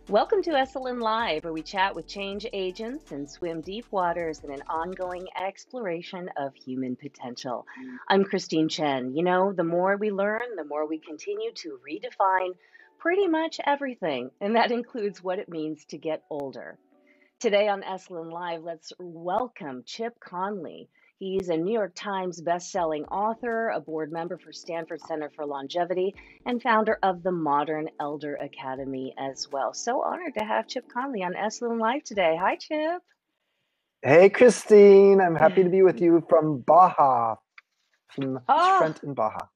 Welcome to Esalen Live, where we chat with change agents and swim deep waters in an ongoing exploration of human potential. I'm Christine Chen. You know, the more we learn, the more we continue to redefine pretty much everything, and that includes what it means to get older. Today on Esalen Live, let's welcome Chip Conley. He's a New York Times best-selling author, a board member for Stanford Center for Longevity, and founder of the Modern Elder Academy as well. So honored to have Chip Conley on Esalen Live today. Hi, Chip. Hey, Christine. I'm happy to be with you from Baja, from Oh, beachfront in Baja.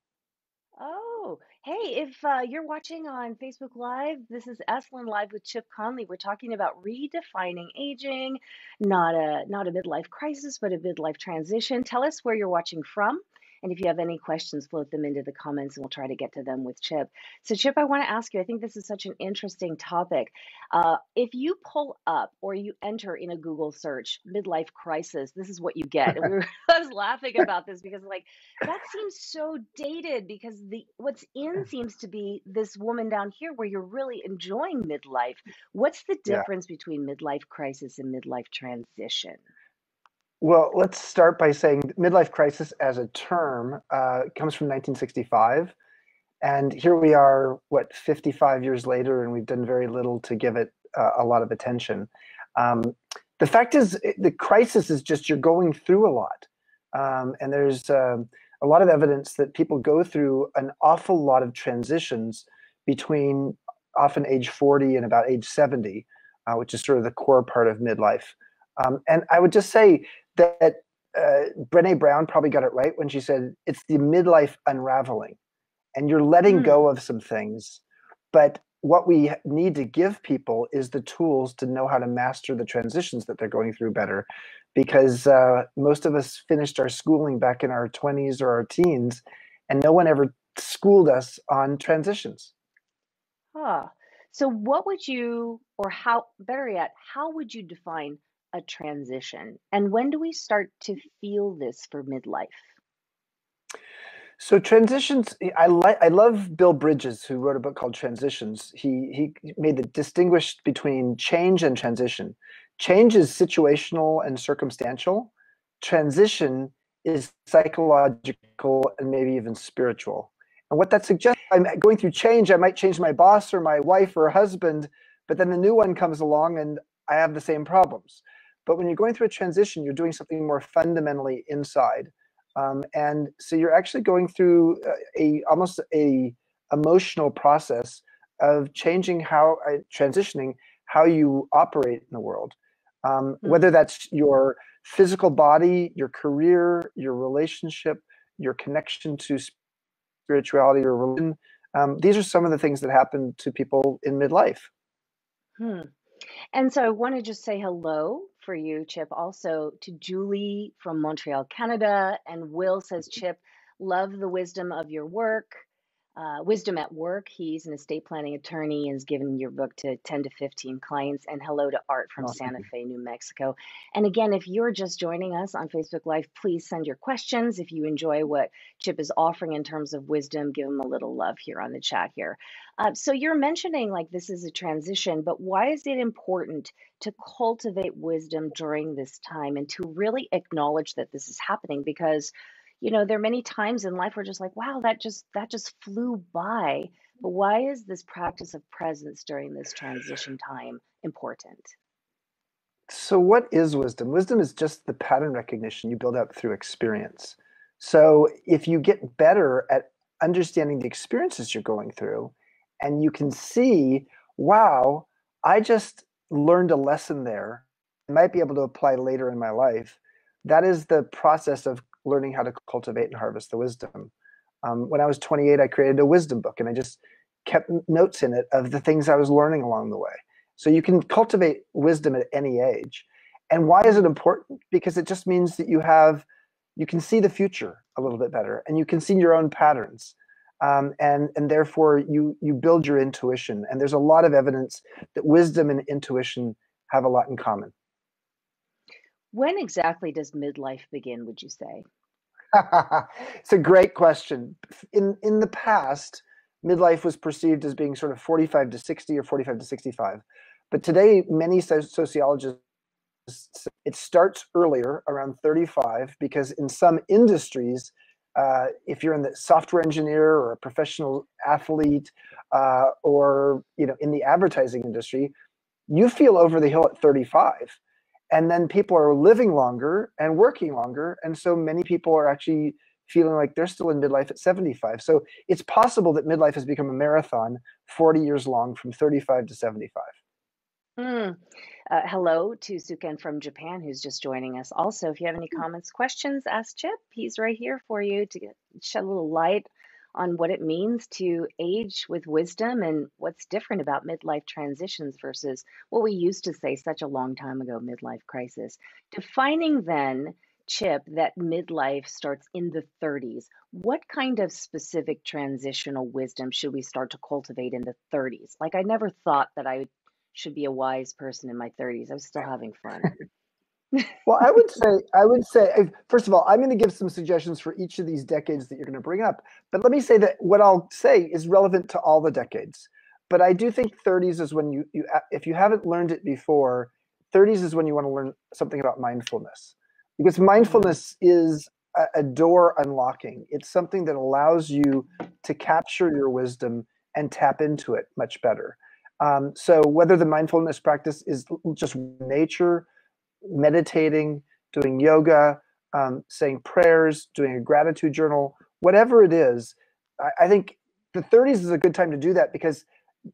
oh, hey, if you're watching on Facebook Live, this is Esalen Live with Chip Conley. We're talking about redefining aging, not a midlife crisis, but a midlife transition. Tell us where you're watching from, and if you have any questions, float them into the comments, and we'll try to get to them with Chip. So, Chip, I want to ask you. I think this is such an interesting topic. If you pull up or you enter in a Google search midlife crisis, this is what you get. And I was laughing about this because like that seems so dated because the what's in seems to be this woman down here where you're really enjoying midlife. What's the Yeah. difference between midlife crisis and midlife transition? Well, let's start by saying midlife crisis as a term comes from 1965. And here we are, 55 years later, and we've done very little to give it a lot of attention. Um, the fact is, the crisis is just you're going through a lot. And there's a lot of evidence that people go through an awful lot of transitions between often age 40 and about age 70, which is sort of the core part of midlife. And I would just say that Brené Brown probably got it right when she said it's the midlife unraveling, and you're letting Hmm. go of some things. But what we need to give people is the tools to know how to master the transitions that they're going through better, because most of us finished our schooling back in our 20s or our teens, and no one ever schooled us on transitions. Ah. So what would you, or how, better yet, how would you define a transition? And when do we start to feel this for midlife? So transitions, I love Bill Bridges, who wrote a book called Transitions. He made the distinguished between change and transition. Change is situational and circumstantial. Transition is psychological and maybe even spiritual. And what that suggests, I'm going through change. I might change my boss or my wife or husband, but then the new one comes along and I have the same problems. But when you're going through a transition, you're doing something more fundamentally inside. And so you're actually going through a almost a emotional process of changing how transitioning how you operate in the world, Hmm. whether that's your physical body, your career, your relationship, your connection to spirituality or religion. These are some of the things that happen to people in midlife. Hmm. And so I want to just say hello for you, Chip, also to Julie from Montreal, Canada. And Will says, Chip, love the wisdom of your work. Wisdom at Work. He's an estate planning attorney and has given your book to 10 to 15 clients. And hello to Art from Oh, thank Santa you. Fe, New Mexico. And again, if you're just joining us on Facebook Live, please send your questions. If you enjoy what Chip is offering in terms of wisdom, give him a little love here on the chat here. So you're mentioning like this is a transition, but why is it important to cultivate wisdom during this time and to really acknowledge that this is happening? Because there are many times in life we're just like, wow, that just flew by. But why is this practice of presence during this transition time important? So, what is wisdom? Wisdom is just the pattern recognition you build up through experience. So, if you get better at understanding the experiences you're going through, and you can see, wow, I just learned a lesson there, I might be able to apply later in my life. That is the process of learning how to cultivate and harvest the wisdom. When I was 28, I created a wisdom book, and I just kept notes in it of the things I was learning along the way. So you can cultivate wisdom at any age. And why is it Mm, important? Because it just means that you can see the future a little bit better, and you can see your own patterns. And therefore you build your intuition. And there's a lot of evidence that wisdom and intuition have a lot in common. when exactly does midlife begin, would you say? It's a great question. In the past, midlife was perceived as being sort of 45 to 60 or 45 to 65. But today, many sociologists, it starts earlier, around 35, because in some industries, if you're in the software engineer or a professional athlete, or in the advertising industry, you feel over the hill at 35. And then people are living longer and working longer. And so many people are actually feeling like they're still in midlife at 75. So it's possible that midlife has become a marathon, 40 years long, from 35 to 75. Mm. Hello to Suken from Japan, who's just joining us. Also, if you have any comments, questions, ask Chip. He's right here for you to shed a little light on what it means to age with wisdom and what's different about midlife transitions versus what we used to say such a long time ago, midlife crisis. Defining then, Chip, that midlife starts in the 30s. What kind of specific transitional wisdom should we start to cultivate in the 30s? Like, I never thought that I should be a wise person in my 30s. I was still having fun. Well, I would say, first of all, I'm going to give some suggestions for each of these decades that you're going to bring up. But let me say that what I'll say is relevant to all the decades. But I do think 30s is when if you haven't learned it before, 30s is when you want to learn something about mindfulness. Because Mm, mindfulness is a door unlocking. It's something that allows you to capture your wisdom and tap into it much better. So whether the mindfulness practice is just nature, meditating, doing yoga, saying prayers, doing a gratitude journal, whatever it is, I think the 30s is a good time to do that, because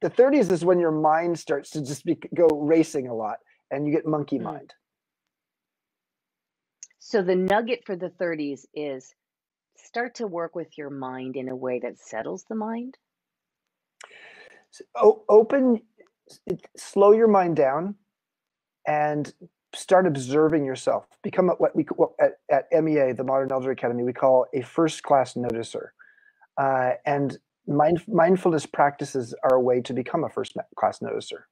the 30s is when your mind starts to just go racing a lot and you get monkey mm. mind. So the nugget for the 30s is start to work with your mind in a way that settles the mind. So, open, slow your mind down and start observing yourself. Become what we at MEA, the Modern Elder Academy, we call a first class noticer. And mindfulness practices are a way to become a first class noticer.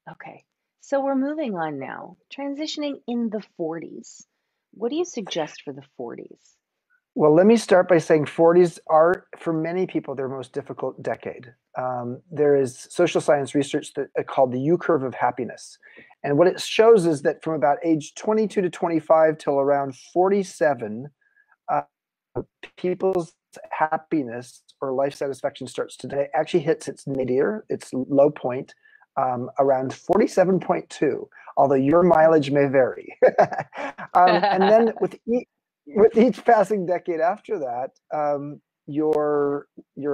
Okay. So we're moving on now, transitioning in the 40s. What do you suggest for the 40s? Well, let me start by saying 40s are, for many people, their most difficult decade. There is social science research that called the U curve of happiness. And what it shows is that from about age 22 to 25 till around 47, uh, people's happiness or life satisfaction starts to actually hits its nadir, its low point, around 47.2, although your mileage may vary. And then with each passing decade after that, your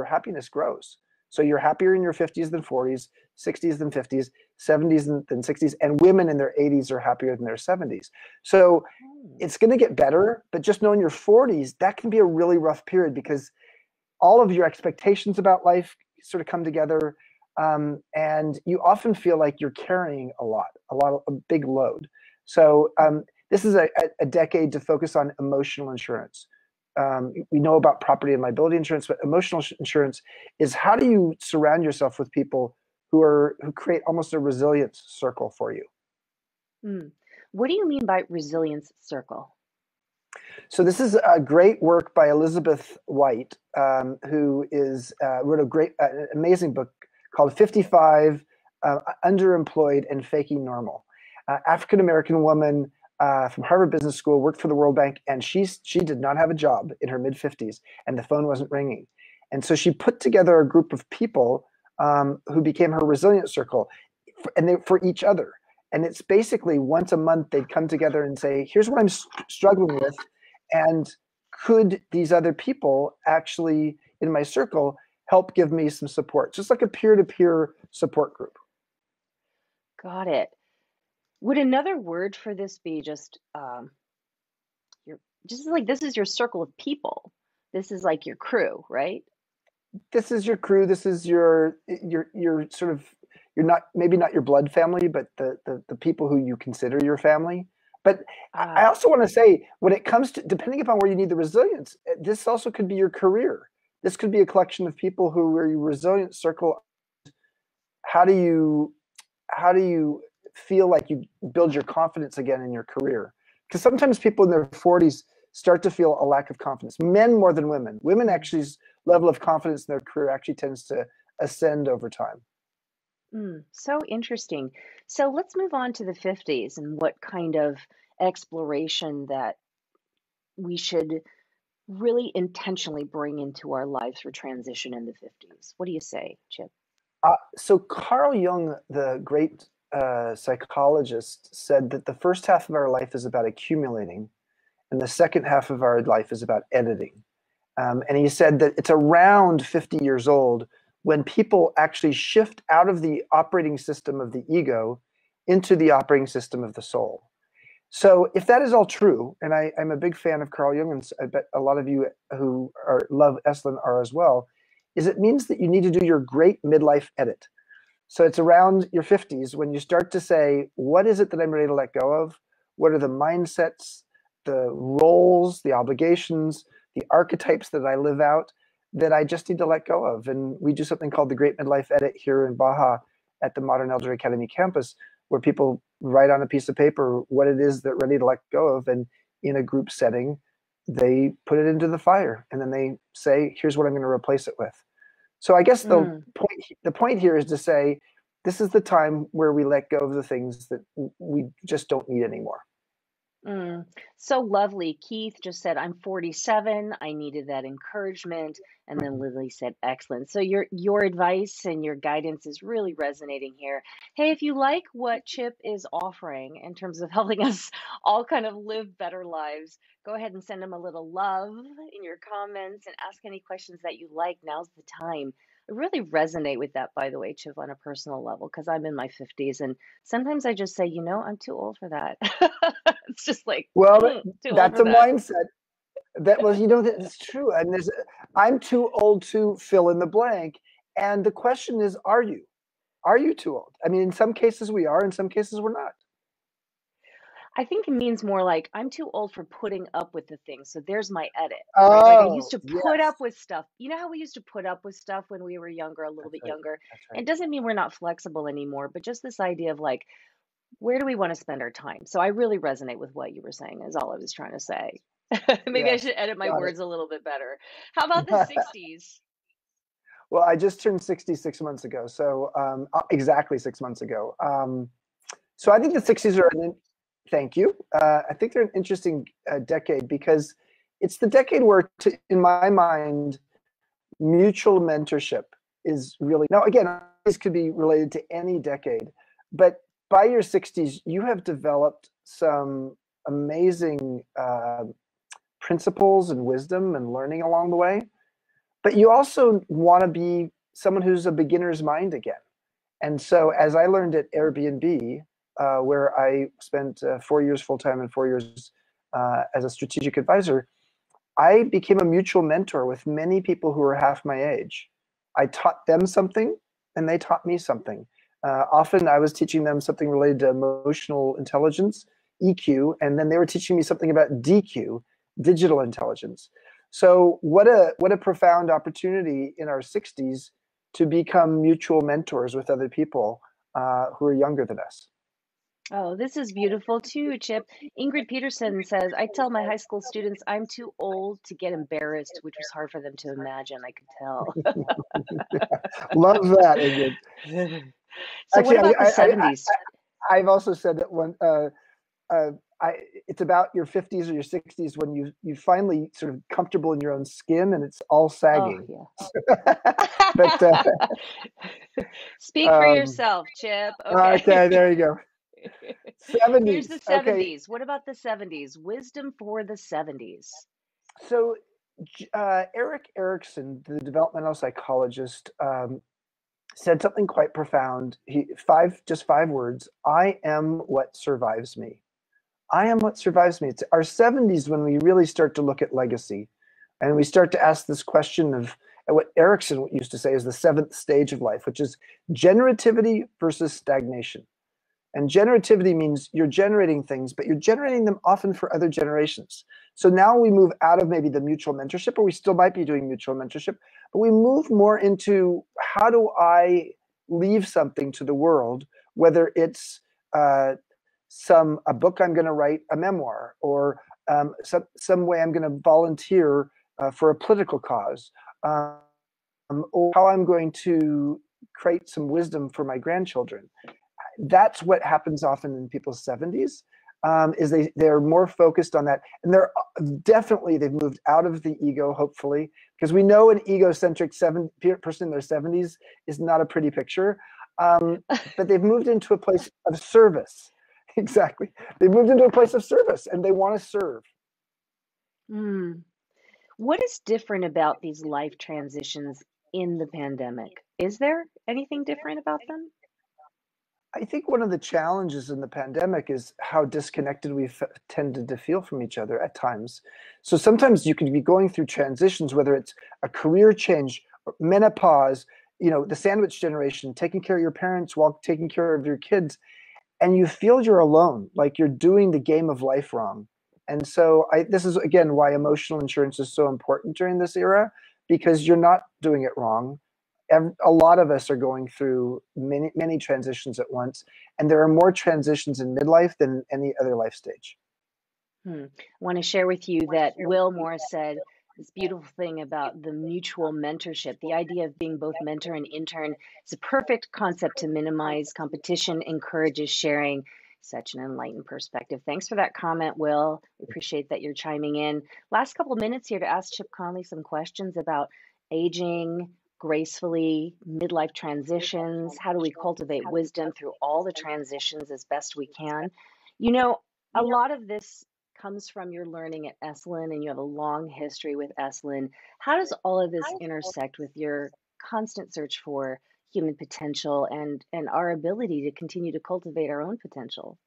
happiness grows. So you're happier in your 50s than 40s, 60s than 50s, 70s than 60s, and women in their 80s are happier than their 70s. So Hmm. it's going to get better, but just know in your 40s, that can be a really rough period, because all of your expectations about life sort of come together. And you often feel like you're carrying a big load. So this is a decade to focus on emotional insurance. We know about property and liability insurance, but emotional insurance is, how do you surround yourself with people who create almost a resilience circle for you? Hmm. What do you mean by resilience circle? So this is a great work by Elizabeth White, who wrote a amazing book called 55 Underemployed and Faking Normal. African American woman from Harvard Business School, worked for the World Bank, and she did not have a job in her mid 50s, and the phone wasn't ringing. And so she put together a group of people who became her resilience circle, for each other. And it's basically once a month they'd come together and say, here's what I'm struggling with, and could these other people actually in my circle help give me some support, just like a peer-to-peer support group. Got it. Would another word for this be just your just like this is your circle of people. This is like your crew, right? This is your crew. This is your sort of, you're not, maybe not your blood family, but the people who you consider your family. But I Ah, also want to say, when it comes to, depending upon where you need the resilience, this also could be your career. This could be a collection of people who are your resilience circle. How do you how do you feel like you build your confidence again in your career? Because sometimes people in their 40s start to feel a lack of confidence. Men more than women. Women actually's level of confidence in their career actually tends to ascend over time. So interesting. So let's move on to the 50s and what kind of exploration that we should really intentionally bring into our lives for transition in the 50s. What do you say, Chip? So Carl Jung, the great psychologist, said that the first half of our life is about accumulating, and the second half of our life is about editing. And he said that it's around 50 years old when people actually shift out of the operating system of the ego into the operating system of the soul. So if that is all true, and I'm a big fan of Carl Jung, and I bet a lot of you who love Esalen are as well, is it means that you need to do your great midlife edit. So it's around your 50s when you start to say, what is it that I'm ready to let go of? What are the mindsets, the roles, the obligations, the archetypes that I live out that I just need to let go of? And we do something called the Great Midlife Edit here in Baja at the Modern Elder Academy campus, where people write on a piece of paper what it is they're ready to let go of. And in a group setting, they put it into the fire and then they say, here's what I'm going to replace it with. So I guess Mm. the point here is to say, this is the time where we let go of the things that we just don't need anymore. So lovely. Keith just said, I'm 47. I needed that encouragement. And then Lily said, excellent. So your advice and your guidance is really resonating here. Hey, if you like what Chip is offering in terms of helping us all kind of live better lives, go ahead and send him a little love in your comments and ask any questions that you like. Now's the time. I really resonate with that, by the way, Chip, on a personal level, because I'm in my 50s and sometimes I just say, I'm too old for that. It's just like, Well, too old that's for a that. mindset. That's true. And I'm too old to fill in the blank. And the question is, are you? Are you too old? I mean, in some cases we are, in some cases we're not. I think it means more like I'm too old for putting up with the things. So there's my edit, right? Like I used Oh, to put yes. up with stuff. You know how we used to put up with stuff when we were younger, a little That's bit right. younger? That's And right. it doesn't mean we're not flexible anymore, but just this idea of like, where do we want to spend our time? So I really resonate with what you were saying, is all I was trying to say. Maybe I Yes. should edit my Got words a little bit better. How about the it. 60s? Well, I just turned 60 6 months ago. So exactly 6 months ago. So I think the 60s are thank you. I think they're an interesting decade because it's the decade where, in my mind, mutual mentorship is really, now again, this could be related to any decade, but by your 60s, you have developed some amazing principles and wisdom and learning along the way. But you also want to be someone who's a beginner's mind again. And so, as I learned at Airbnb, where I spent 4 years full time and 4 years as a strategic advisor, I became a mutual mentor with many people who were half my age. I taught them something, and they taught me something. Often, I was teaching them something related to emotional intelligence, EQ, and then they were teaching me something about DQ, digital intelligence. So, what a profound opportunity in our 60s to become mutual mentors with other people who are younger than us. Oh, this is beautiful too, Chip. Ingrid Peterson says, I tell my high school students I'm too old to get embarrassed, which was hard for them to imagine. I could tell. Love that, Ingrid. So, what Actually, about the 70s? I've also said that when uh, it's about your 50s or your 60s when you finally sort of comfortable in your own skin and it's all Oh, sagging. yeah. But Speak for um, yourself, Chip. Okay. okay, there you go. Here's the 70s. Okay, 70s. What about the 70s? Wisdom for the 70s. so Eric Erickson, the developmental psychologist, said something quite profound. Just 5 words. I am what survives me. I am what survives me. It's our 70s when we really start to look at legacy and we start to ask this question of what Erickson used to say is the seventh stage of life, which is generativity versus stagnation. And generativity means you're generating things, but you're generating them often for other generations. So now we move out of maybe the mutual mentorship, or we still might be doing mutual mentorship, but we move more into how do I leave something to the world, whether it's a book I'm going to write, a memoir, or some way I'm going to volunteer for a political cause, or how I'm going to create some wisdom for my grandchildren. That's what happens often in people's 70s. Is they're more focused on that, and they're definitely, they've moved out of the ego, hopefully, because we know an egocentric person in their 70s is not a pretty picture. But they've moved into a place of service. Exactly, they moved into a place of service, and they want to serve. Hmm. What is different about these life transitions in the pandemic? Is there anything different about them? I think one of the challenges in the pandemic is how disconnected we've tended to feel from each other at times. So sometimes you can be going through transitions, whether it's a career change, menopause, the sandwich generation, taking care of your parents while taking care of your kids, and you feel you're alone, like you're doing the game of life wrong. And so this is, again, why emotional insurance is so important during this era, because you're not doing it wrong. A lot of us are going through many, many transitions at once, and there are more transitions in midlife than any other life stage. I want to share with you that Will Morris said this beautiful thing about the mutual mentorship. The idea of being both mentor and intern is a perfect concept to minimize competition, encourages sharing. Such an enlightened perspective. Thanks for that comment, Will. We appreciate that you're chiming in. Last couple of minutes here to ask Chip Conley some questions about aging gracefully, midlife transitions. How do we cultivate wisdom through all the transitions as best we can? You know, a lot of this comes from your learning at Esalen, and you have a long history with Esalen. How does all of this intersect with your constant search for human potential and our ability to continue to cultivate our own potential?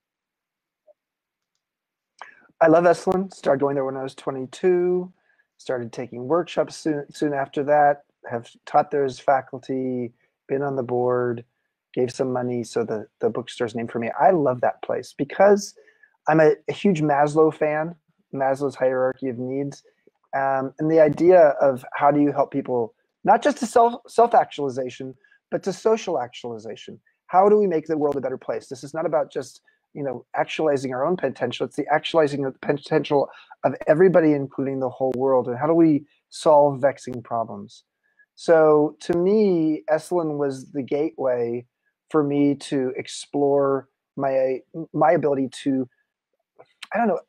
I love Esalen. Started going there when I was 22. Started taking workshops soon after that. Have taught there as faculty, been on the board, gave some money, so the bookstore's named for me. I love that place because I'm a huge Maslow fan, Maslow's hierarchy of needs, and the idea of how do you help people not just to self-actualization, but to social actualization. How do we make the world a better place? This is not about just actualizing our own potential. It's the actualizing of the potential of everybody, including the whole world. And how do we solve vexing problems? So to me, Esalen was the gateway for me to explore my ability to, I don't know,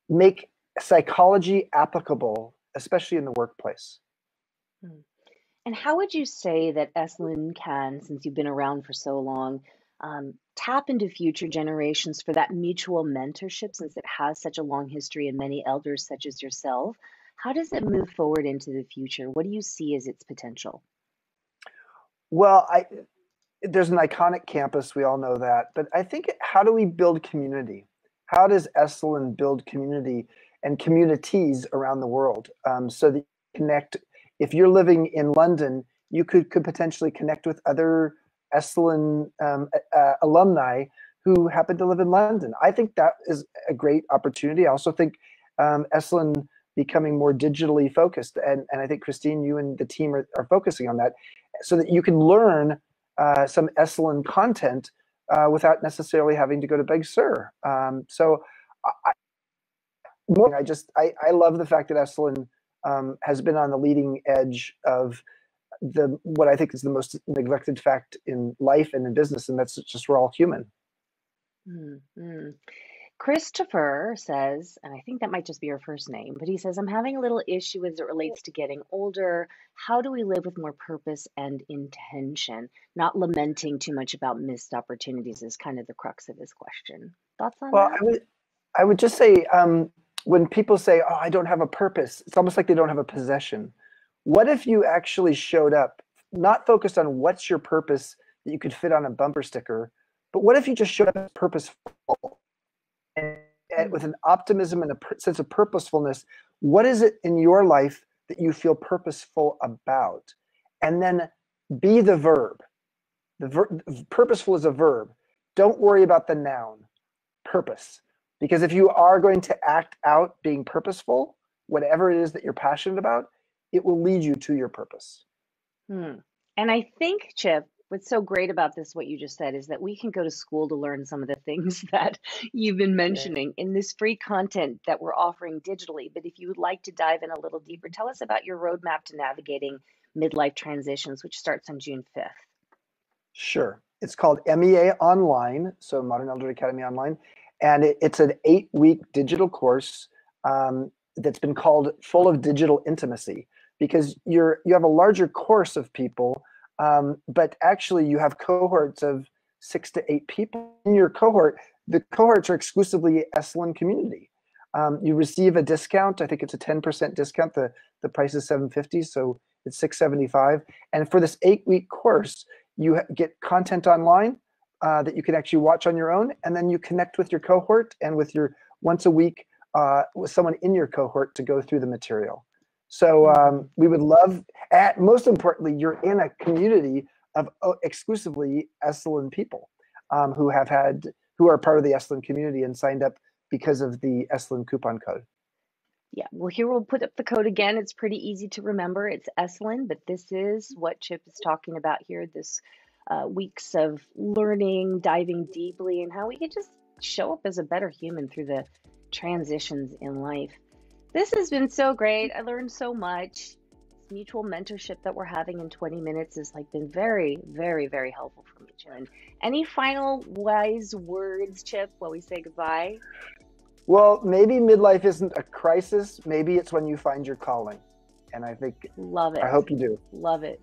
make psychology applicable, especially in the workplace. Hmm. And how would you say that Esalen can, since you've been around for so long, tap into future generations for that mutual mentorship, since it has such a long history and many elders such as yourself? How does it move forward into the future? What do you see as its potential? Well, there's an iconic campus, we all know that, but I think, how do we build community? How does Esalen build community and communities around the world, so that you connect? If you're living in London, you could potentially connect with other Esalen alumni who happen to live in London. I think that is a great opportunity. I also think Esalen becoming more digitally focused, and I think, Christine, you and the team are focusing on that, so that you can learn some Esalen content without necessarily having to go to Big Sur. So I love the fact that Esalen has been on the leading edge of what I think is the most neglected fact in life and in business, and that's just we're all human. Mm-hmm. Christopher says, and I think that might just be your first name, but he says, I'm having a little issue as it relates to getting older. How do we live with more purpose and intention? Not lamenting too much about missed opportunities is kind of the crux of his question. Thoughts on Well, that? I would just say, when people say, "Oh, I don't have a purpose," it's almost like they don't have a possession. What if you actually showed up, not focused on what's your purpose that you could fit on a bumper sticker, but what if you just showed up as purposeful, and, with an optimism and a sense of purposefulness? What is it in your life that you feel purposeful about? And then be the verb. Purposeful is a verb. Don't worry about the noun, purpose. Because if you are going to act out being purposeful, whatever it is that you're passionate about, it will lead you to your purpose. Hmm. And I think, Chip, What's so great about this, what you just said, is that we can go to school to learn some of the things that you've been Yeah. mentioning in this free content that we're offering digitally. But if you would like to dive in a little deeper, tell us about your roadmap to navigating midlife transitions, which starts on June 5th. Sure. It's called MEA Online, so Modern Elderly Academy Online, and it's an 8-week digital course that's been called Full of Digital Intimacy, because you have a larger course of people, but actually you have cohorts of 6 to 8 people in your cohort. The cohorts are exclusively Esalen community. You receive a discount. I think it's a 10% discount. The price is $750, so it's $675. And for this 8-week course, you get content online that you can actually watch on your own, and then you connect with your cohort and with your once a week with someone in your cohort to go through the material. So we would love, most importantly, you're in a community of exclusively Esalen people who are part of the Esalen community and signed up because of the Esalen coupon code. Yeah, well, here we'll put up the code again. It's pretty easy to remember. It's Esalen, but this is what Chip is talking about here, this weeks of learning, diving deeply, and how we can just show up as a better human through the transitions in life. This has been so great. I learned so much. This mutual mentorship that we're having in 20 minutes has been very, very, very helpful for me, Jen. Any final wise words, Chip, while we say goodbye? Well, maybe midlife isn't a crisis. Maybe it's when you find your calling. And Love I it. hope you do. Love it.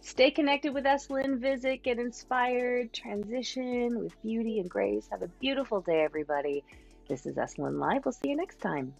Stay connected with Esalen. Visit, get inspired, transition with beauty and grace. Have a beautiful day, everybody. This is Esalen Live. We'll see you next time.